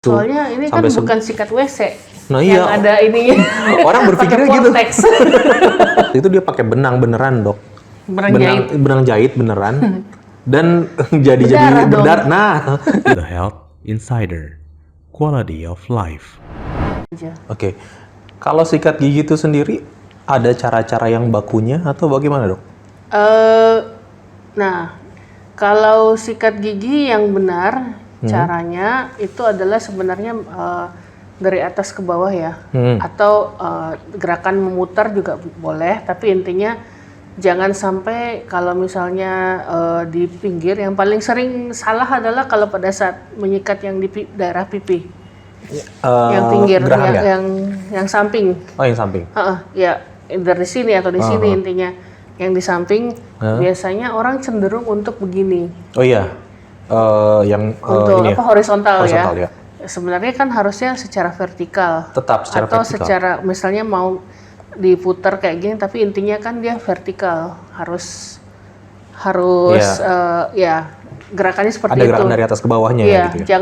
Soalnya ini kan bukan sikat WC. Nah yang iya. ada ininya. Orang berpikirnya gitu. Vortex. Itu dia pakai benang beneran, Dok. Benang jahit beneran. Dan jadi berdarah. Nah, The Health Insider, Quality of Life. Oke. Kalau sikat gigi itu sendiri ada cara-cara yang bakunya atau bagaimana, Dok? Nah, kalau sikat gigi yang benar caranya itu adalah sebenarnya dari atas ke bawah ya, atau gerakan memutar juga boleh, tapi intinya jangan sampai kalau misalnya di pinggir. Yang paling sering salah adalah kalau pada saat menyikat yang di daerah pipi, yang pinggir, yang samping. Oh, yang samping. Ya, dari sini atau di sini intinya. Yang di samping biasanya orang cenderung untuk begini. Oh iya. Untuk ini horizontal ya. Sebenarnya kan harusnya secara vertikal. Tetap secara atau vertikal. Secara misalnya mau diputar kayak gini, tapi intinya kan dia vertikal, harus ya gerakannya seperti itu. Ada gerakan dari atas ke bawahnya ya, gitu ya.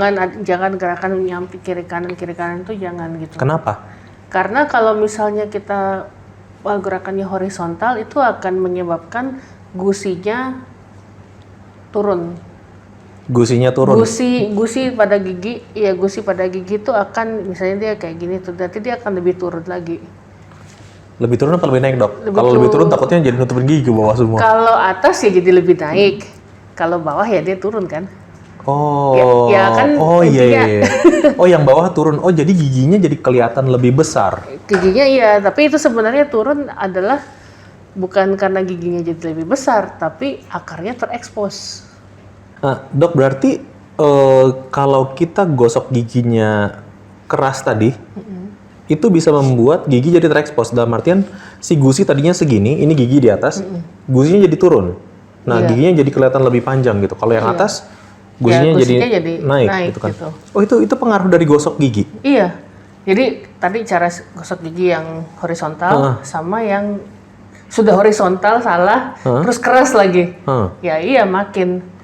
Jangan gerakan nyampe kiri kanan itu jangan gitu. Kenapa? Karena kalau misalnya kita gerakannya horizontal itu akan menyebabkan gusinya turun. Gusinya turun. Gusi pada gigi, ya gusi pada gigi itu akan misalnya dia kayak gini tuh, nanti dia akan lebih turun lagi. Lebih turun apa lebih naik, Dok? Kalau lebih turun takutnya jadi nutupin gigi ke bawah semua. Kalau atas ya jadi lebih naik. Kalau bawah ya dia turun kan. Oh. Ya kan. Oh iya. Oh, yang bawah turun. Oh, jadi giginya jadi kelihatan lebih besar. Giginya iya, tapi itu sebenarnya turun adalah bukan karena giginya jadi lebih besar, tapi akarnya terekspos. Dok, berarti kalau kita gosok giginya keras tadi, itu bisa membuat gigi jadi terekspos. Dalam artian si gusi tadinya segini, ini gigi di atas, gusinya jadi turun. Nah, giginya jadi kelihatan lebih panjang gitu. Kalau yang atas, gusinya jadi naik gitu kan. Gitu. Oh, itu pengaruh dari gosok gigi? Iya. Jadi tadi cara gosok gigi yang horizontal sama yang sudah horizontal salah, terus keras lagi. Ya iya makin.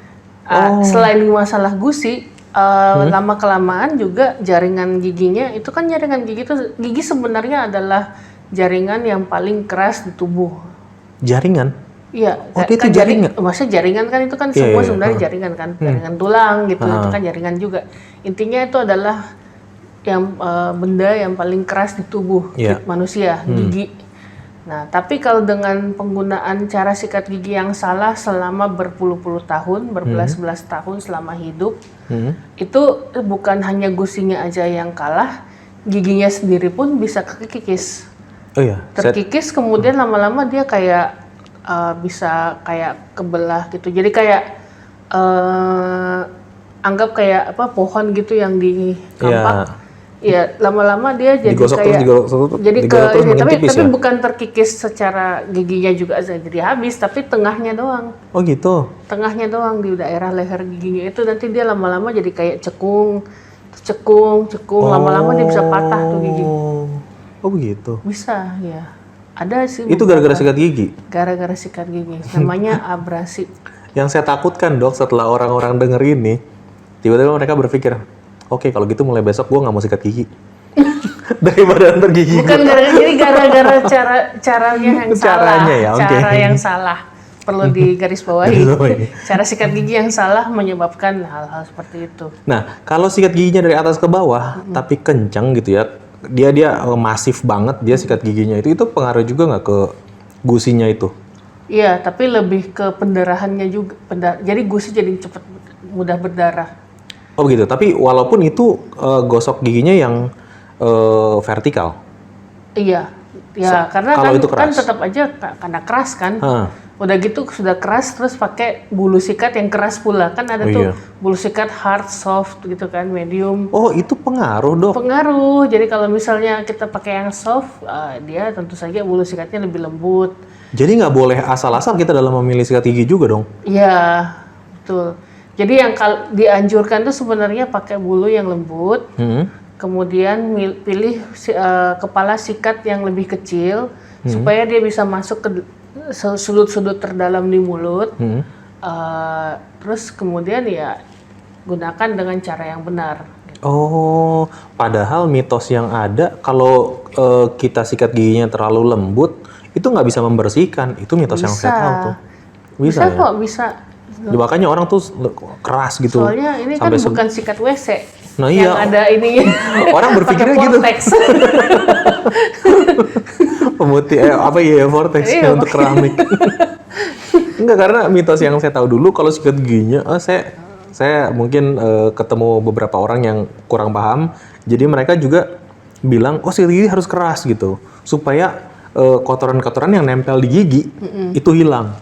Selain masalah gusi, lama kelamaan juga jaringan giginya itu kan gigi sebenarnya adalah jaringan yang paling keras di tubuh. Jaringan? Iya. Oh, itu jaringan. Maksudnya jaringan kan itu kan semua sebenarnya jaringan kan, jaringan tulang gitu, itu kan jaringan juga. Intinya itu adalah yang benda yang paling keras di tubuh manusia, gigi. Nah, tapi kalau dengan penggunaan cara sikat gigi yang salah selama berpuluh-puluh tahun, berbelas-belas tahun selama hidup, itu bukan hanya gusinya aja yang kalah, giginya sendiri pun bisa kekikis. Oh iya. Terkikis, kemudian lama-lama dia kayak bisa kayak kebelah gitu. Jadi kayak anggap kayak pohon gitu yang dikampak. Iya, lama-lama dia jadi digosok kayak tapi ya? Bukan terkikis secara giginya juga jadi habis, tapi tengahnya doang. Oh gitu. Tengahnya doang di daerah leher giginya itu nanti dia lama-lama jadi kayak cekung, lama-lama dia bisa patah tuh gigi. Oh begitu. Bisa, ya. Ada sih. Itu gara-gara sikat gigi? Gara-gara sikat gigi. Namanya abrasi. Yang saya takutkan, Dok, setelah orang-orang denger ini, tiba-tiba mereka berpikir, oke, kalau gitu mulai besok gue nggak mau sikat gigi. Daripada ntar gigi bukan gara-gara caranya yang salah. Cara yang salah. Perlu digarisbawahi. Cara sikat gigi yang salah menyebabkan hal-hal seperti itu. Nah, kalau sikat giginya dari atas ke bawah, tapi kencang gitu ya, dia masif banget, dia sikat giginya itu pengaruh juga nggak ke gusinya itu? Iya, tapi lebih ke pendarahannya juga. Jadi gusi jadi cepat mudah berdarah. Oh begitu, tapi walaupun itu gosok giginya yang vertikal. Iya, ya karena kan tetap aja karena keras kan. Udah gitu sudah keras terus pakai bulu sikat yang keras pula kan ada bulu sikat hard, soft gitu kan, medium. Oh itu pengaruh, Dok? Pengaruh. Jadi kalau misalnya kita pakai yang soft, dia tentu saja bulu sikatnya lebih lembut. Jadi nggak boleh asal-asal kita dalam memilih sikat gigi juga dong? Iya, betul. Jadi yang dianjurkan tuh sebenarnya pakai bulu yang lembut, kemudian pilih kepala sikat yang lebih kecil supaya dia bisa masuk ke sudut-sudut terdalam di mulut. Terus kemudian ya gunakan dengan cara yang benar. Oh, padahal mitos yang ada kalau kita sikat giginya terlalu lembut itu nggak bisa membersihkan. Itu mitos yang saya tahu tuh. Bisa ya? kok, bisa. Ya, makanya orang tuh keras gitu. Soalnya ini kan bukan sikat WC. Nah, yang iya. ada ininya. Orang berpikirnya gitu. Pemutih vortex untuk keramik. Enggak, karena mitos yang saya tahu dulu kalau sikat giginya, saya mungkin ketemu beberapa orang yang kurang paham. Jadi mereka juga bilang, sikat gigi harus keras gitu, supaya kotoran-kotoran yang nempel di gigi itu hilang.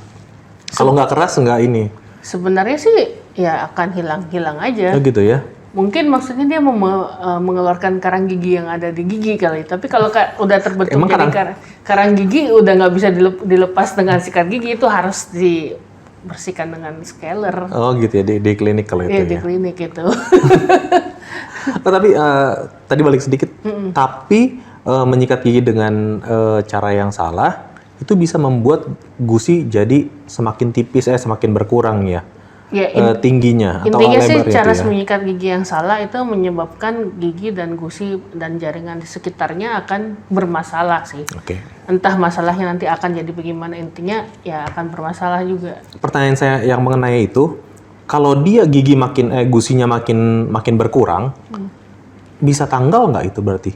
Kalau nggak keras nggak ini. Sebenarnya sih ya akan hilang aja. Oh gitu ya. Mungkin maksudnya dia mau mengeluarkan karang gigi yang ada di gigi kali. Tapi kalau udah terbentuk Emang jadi karang gigi udah nggak bisa dilepas dengan sikat gigi, itu harus dibersihkan dengan scaler. Oh gitu ya, di klinik kalau itu Iya, ya. di klinik itu. Tapi tadi balik sedikit. Tapi menyikat gigi dengan cara yang salah itu bisa membuat gusi jadi semakin tipis, semakin berkurang ya. Ya, tingginya atau intinya sih lebarnya cara itu ya. menyikat gigi yang salah itu menyebabkan gigi dan gusi dan jaringan di sekitarnya akan bermasalah sih. Oke. Entah masalahnya nanti akan jadi bagaimana, intinya ya akan bermasalah juga. Pertanyaan saya yang mengenai itu, kalau dia gigi gusinya makin berkurang, bisa tanggal nggak itu berarti?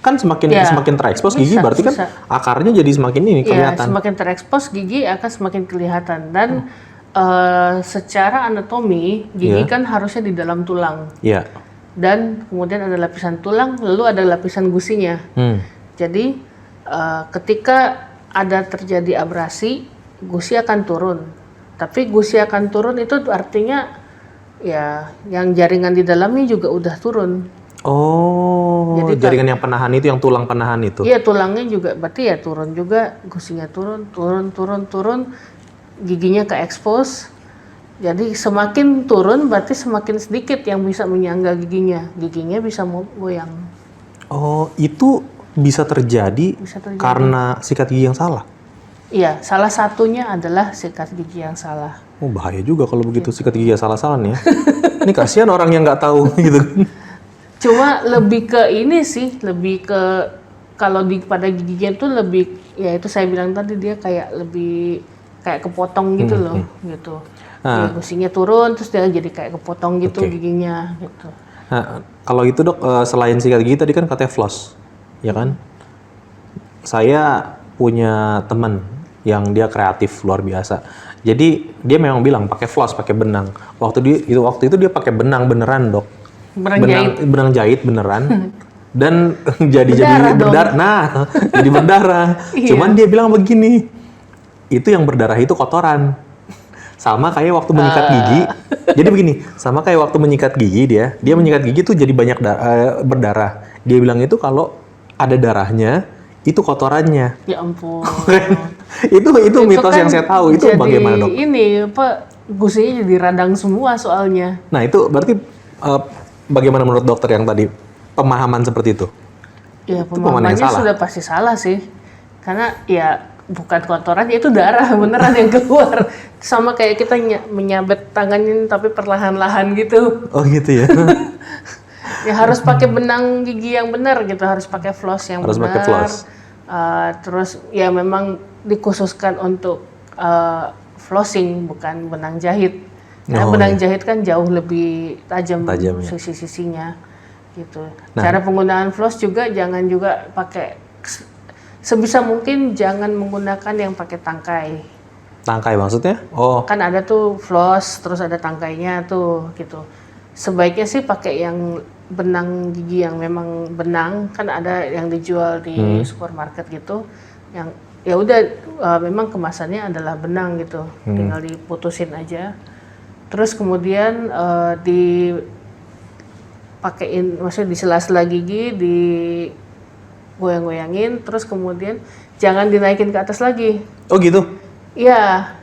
Kan semakin terekspos gigi, berarti kan akarnya jadi semakin ini kelihatan. Ya, semakin terekspos gigi akan semakin kelihatan dan secara anatomi gigi kan harusnya di dalam tulang. Iya. Dan kemudian ada lapisan tulang, lalu ada lapisan gusinya. Jadi ketika ada terjadi abrasi, gusi akan turun. Tapi gusi akan turun itu artinya ya yang jaringan di dalamnya juga udah turun. Oh, jadi jaringan yang penahan itu, yang tulang penahan itu? Iya, tulangnya juga berarti ya turun juga, gusinya turun, giginya ke expose. Jadi semakin turun berarti semakin sedikit yang bisa menyangga giginya bisa goyang. Oh, itu bisa terjadi karena sikat gigi yang salah? Iya, salah satunya adalah sikat gigi yang salah. Oh, bahaya juga kalau begitu sikat gigi yang salah-salah nih ya. Ini kasihan orang yang nggak tahu gitu. Cuma lebih ke ini sih, lebih ke kalau pada giginya tuh lebih, ya itu saya bilang tadi dia kayak kepotong gitu loh, gitu. Jadi gusinya turun, terus dia jadi kayak kepotong gitu giginya, gitu. Nah, kalau itu dok, selain sikat gigi tadi kan katanya floss, ya kan? Saya punya teman yang dia kreatif luar biasa. Jadi dia memang bilang pakai floss, pakai benang. Waktu itu dia pakai benang beneran dok. Benang jahit beneran. Dan jadi berdarah. Nah, jadi berdarah. Cuman dia bilang begini, itu yang berdarah itu kotoran. Sama kayak waktu menyikat gigi. Jadi begini, sama kayak waktu menyikat gigi dia menyikat gigi tuh jadi banyak berdarah. Dia bilang itu kalau ada darahnya, itu kotorannya. Ya ampun. itu mitos kan yang saya tahu. Itu bagaimana dok? Ini gusinya jadi radang semua soalnya. Nah itu berarti bagaimana menurut dokter yang tadi pemahaman seperti itu? Ya pemahamannya sudah pasti salah sih. Karena ya bukan kotoran, itu darah beneran yang keluar. Sama kayak kita menyabet tangannya tapi perlahan-lahan gitu. Oh gitu ya. Ya harus pakai benang gigi yang benar gitu, harus pakai floss yang benar. Harus pakai floss. Terus ya memang dikhususkan untuk flossing, bukan benang jahit. Karena benang jahit kan jauh lebih tajam sisi-sisinya gitu. Nah, cara penggunaan floss juga jangan juga pakai, sebisa mungkin jangan menggunakan yang pakai tangkai. Tangkai maksudnya? Oh. Kan ada tuh floss, terus ada tangkainya tuh gitu. Sebaiknya sih pakai yang benang gigi yang memang benang, kan ada yang dijual di supermarket gitu. Yang ya udah memang kemasannya adalah benang gitu. Tinggal diputusin aja. Terus kemudian dipakein, maksudnya di sela-sela gigi, di goyang-goyangin, terus kemudian jangan dinaikin ke atas lagi. Oh gitu? Iya,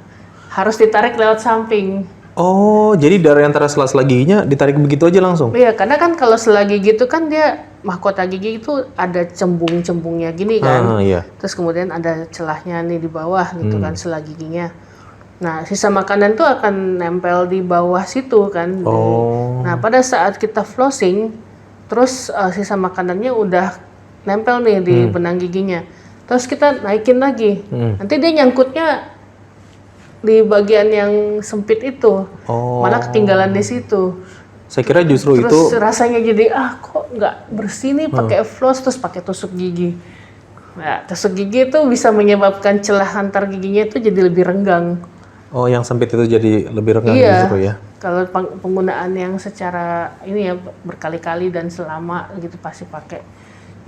harus ditarik lewat samping. Oh, jadi dari antara sela-sela giginya ditarik begitu aja langsung? Iya, karena kan kalau sela gigi itu kan dia, mahkota gigi itu ada cembung-cembungnya gini kan. Iya. Terus kemudian ada celahnya nih di bawah gitu kan, sela giginya. Nah, sisa makanan tuh akan nempel di bawah situ kan. Oh. Nah, pada saat kita flossing, terus sisa makanannya udah nempel nih di benang giginya. Terus kita naikin lagi. Nanti dia nyangkutnya di bagian yang sempit itu. Malah ketinggalan di situ. Saya kira justru Terus itu rasanya jadi kok nggak bersih nih pakai floss terus pakai tusuk gigi. Nah, tusuk gigi itu bisa menyebabkan celah antar giginya itu jadi lebih renggang. yang sempit itu jadi lebih renggang Iya. justru ya. Kalau penggunaan yang secara ini ya berkali-kali dan selama gitu pasti pakai.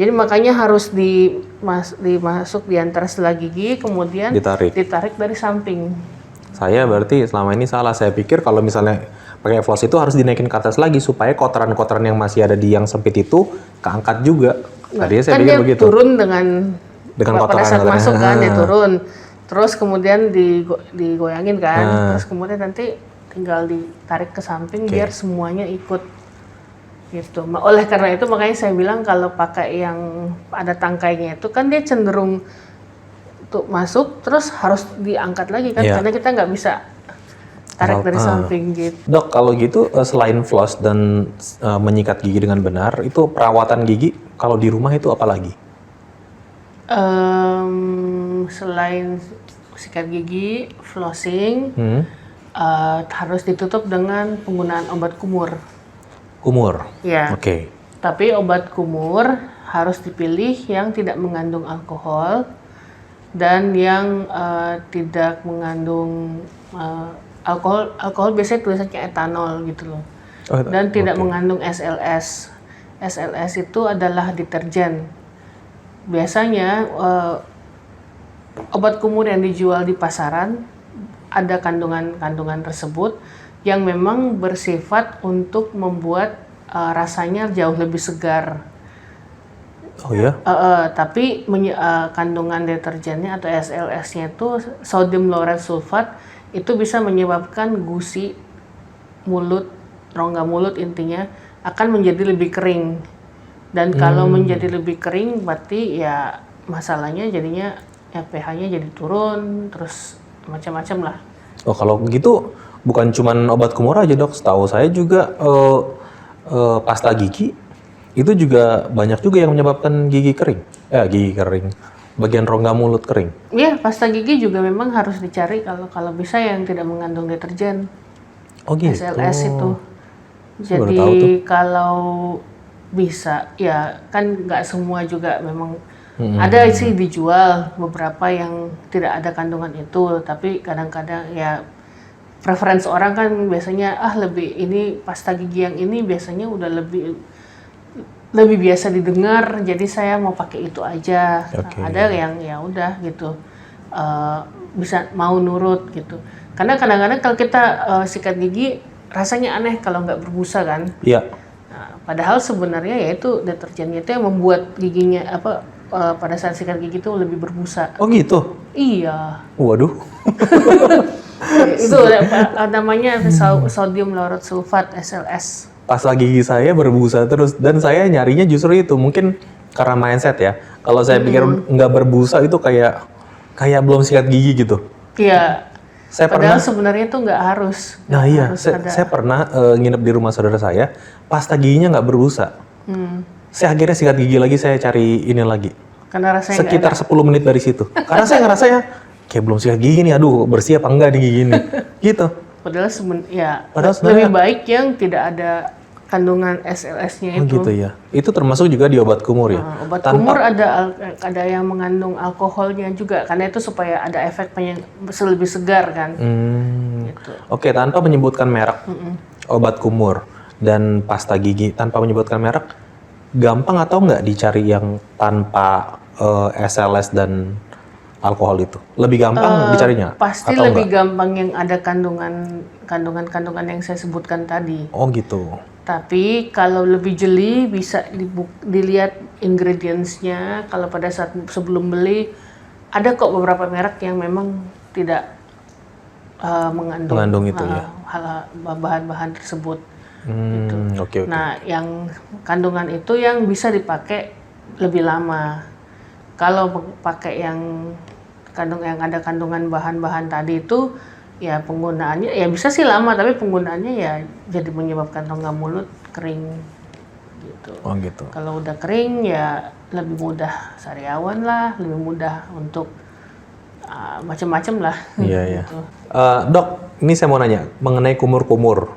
Jadi makanya harus dimasuk di antara sela gigi kemudian ditarik dari samping. Saya berarti selama ini salah. Saya pikir kalau misalnya pakai floss itu harus dinaikin ke atas lagi supaya kotoran-kotoran yang masih ada di yang sempit itu keangkat juga. Tadinya saya Kan pikir dia begitu. turun dengan pada kotoran saat masuk kan dia Ah. turun. Terus kemudian digoyangin kan. Terus kemudian nanti tinggal ditarik ke samping biar semuanya ikut gitu. Oleh karena itu makanya saya bilang kalau pakai yang ada tangkainya itu kan dia cenderung untuk masuk terus harus diangkat lagi kan karena kita nggak bisa tarik dari samping gitu. Dok, kalau gitu selain floss dan menyikat gigi dengan benar, itu perawatan gigi kalau di rumah itu apa lagi? Selain sikat gigi, flossing, harus ditutup dengan penggunaan obat kumur. Kumur? Ya. Oke. Tapi obat kumur harus dipilih yang tidak mengandung alkohol dan yang tidak mengandung alkohol biasanya tulisannya etanol gitu loh. Dan tidak mengandung SLS. SLS itu adalah deterjen. Biasanya obat kumur yang dijual di pasaran ada kandungan-kandungan tersebut yang memang bersifat untuk membuat rasanya jauh lebih segar. Oh ya? Tapi kandungan deterjennya atau SLS-nya itu sodium lauryl sulfat itu bisa menyebabkan gusi mulut, rongga mulut intinya akan menjadi lebih kering. Dan kalau menjadi lebih kering berarti ya masalahnya jadinya ya pH-nya jadi turun terus macam-macam lah. Oh, kalau begitu bukan cuman obat kumur aja, Dok. Setahu saya juga pasta gigi itu juga banyak juga yang menyebabkan gigi kering. Gigi kering. Bagian rongga mulut kering. Iya, pasta gigi juga memang harus dicari kalau bisa yang tidak mengandung deterjen. Oh gitu. SLS itu. Saya baru Jadi tahu tuh. kalau bisa, ya kan nggak semua juga memang ada sih dijual beberapa yang tidak ada kandungan itu, tapi kadang-kadang ya preferensi orang kan biasanya lebih ini pasta gigi yang ini biasanya udah lebih biasa didengar, jadi saya mau pakai itu aja. Okay. Nah, ada yang ya udah gitu bisa mau nurut gitu. Karena kadang-kadang kalau kita sikat gigi rasanya aneh kalau nggak berbusa kan. Iya. Nah, padahal sebenarnya ya itu deterjennya itu yang membuat giginya pada saat sikat gigi itu lebih berbusa. Oh gitu. Iya. Waduh. Itu namanya sodium lauryl sulfat SLS. Pasta gigi saya berbusa terus dan saya nyarinya justru itu mungkin karena mindset ya. Kalau saya pikir nggak berbusa itu kayak belum sikat gigi gitu. Iya. Padahal sebenarnya itu nggak harus. Nah iya, harus saya pernah nginep di rumah saudara saya, pasta giginya nggak berbusa. Saya akhirnya sikat gigi lagi, saya cari ini lagi. Karena rasanya sekitar 10 menit dari situ. Karena saya ngerasanya kayak belum sikat gigi nih, aduh bersih apa enggak nih gigi ini. Gitu. Padahal Padahal lebih baik yang tidak ada kandungan SLS-nya Oh itu. gitu ya. Itu termasuk juga di obat kumur ya. Obat kumur ada yang mengandung alkoholnya juga karena itu supaya ada efek lebih segar kan. Gitu. Oke, tanpa menyebutkan merek obat kumur dan pasta gigi tanpa menyebutkan merek, gampang atau nggak dicari yang tanpa SLS dan alkohol itu? Lebih gampang dicarinya? Pasti atau lebih enggak? gampang yang ada kandungan yang saya sebutkan tadi. Oh gitu. Tapi kalau lebih jeli bisa dilihat ingredients-nya. Kalau pada saat sebelum beli ada kok beberapa merek yang memang tidak mengandung itu ya. bahan-bahan tersebut. Gitu. Oke. Nah, yang kandungan itu yang bisa dipakai lebih lama. Kalau pakai yang ada kandungan bahan-bahan tadi itu ya penggunaannya ya bisa sih lama, tapi penggunaannya ya jadi menyebabkan rongga mulut kering. gitu. Oh gitu. Kalau udah kering ya lebih mudah sariawan lah, lebih mudah untuk macam-macam lah. Iya, iya. Gitu. Dok, ini saya mau nanya mengenai kumur-kumur.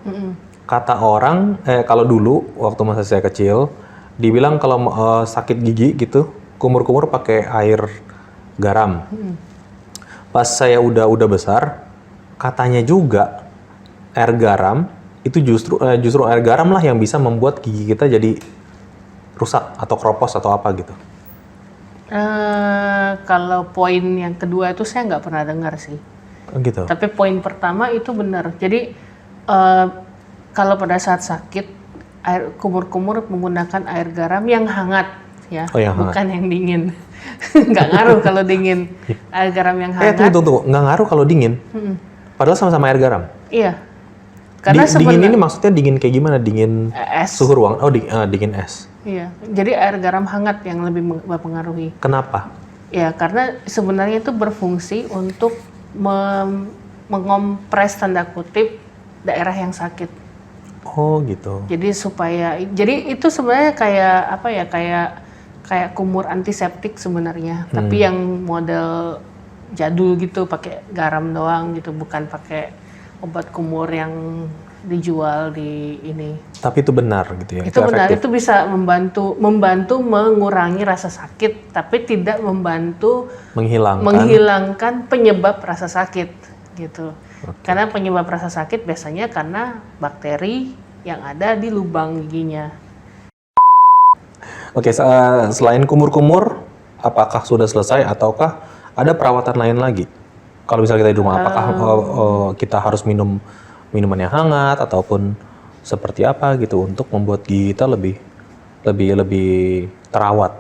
Kata orang, kalau dulu waktu masa saya kecil, dibilang kalau sakit gigi gitu, kumur-kumur pakai air garam. Pas saya udah besar, katanya juga air garam itu justru air garam lah yang bisa membuat gigi kita jadi rusak atau kropos atau apa gitu. Kalau poin yang kedua itu saya nggak pernah dengar sih. Oh, gitu. Tapi poin pertama itu benar. Jadi kalau pada saat sakit, air kumur-kumur menggunakan air garam yang hangat, ya, Oh, yang bukan yang dingin. Nggak ngaruh kalau dingin. Air garam yang hangat. Tunggu. Nggak ngaruh kalau dingin. Padahal sama-sama air garam. Iya. Karena Dingin ini maksudnya dingin kayak gimana? Dingin es. suhu ruang. Oh, dingin es. Iya. Jadi air garam hangat yang lebih mempengaruhi. Kenapa? Ya, karena sebenarnya itu berfungsi untuk mengompres tanda kutip daerah yang sakit. Oh, gitu. Jadi itu sebenarnya kayak apa ya? Kayak kumur antiseptik sebenarnya, tapi yang model jadul gitu, pakai garam doang gitu, bukan pakai obat kumur yang dijual di ini. Tapi itu benar gitu ya? Itu benar, efektif. itu bisa membantu mengurangi rasa sakit, tapi tidak membantu menghilangkan penyebab rasa sakit gitu. Karena penyebab rasa sakit biasanya karena bakteri yang ada di lubang giginya. Oke, selain kumur-kumur, apakah sudah selesai ataukah ada perawatan lain lagi? Kalau misalnya kita di rumah, apakah kita harus minum minuman yang hangat ataupun seperti apa gitu untuk membuat gigi kita lebih terawat?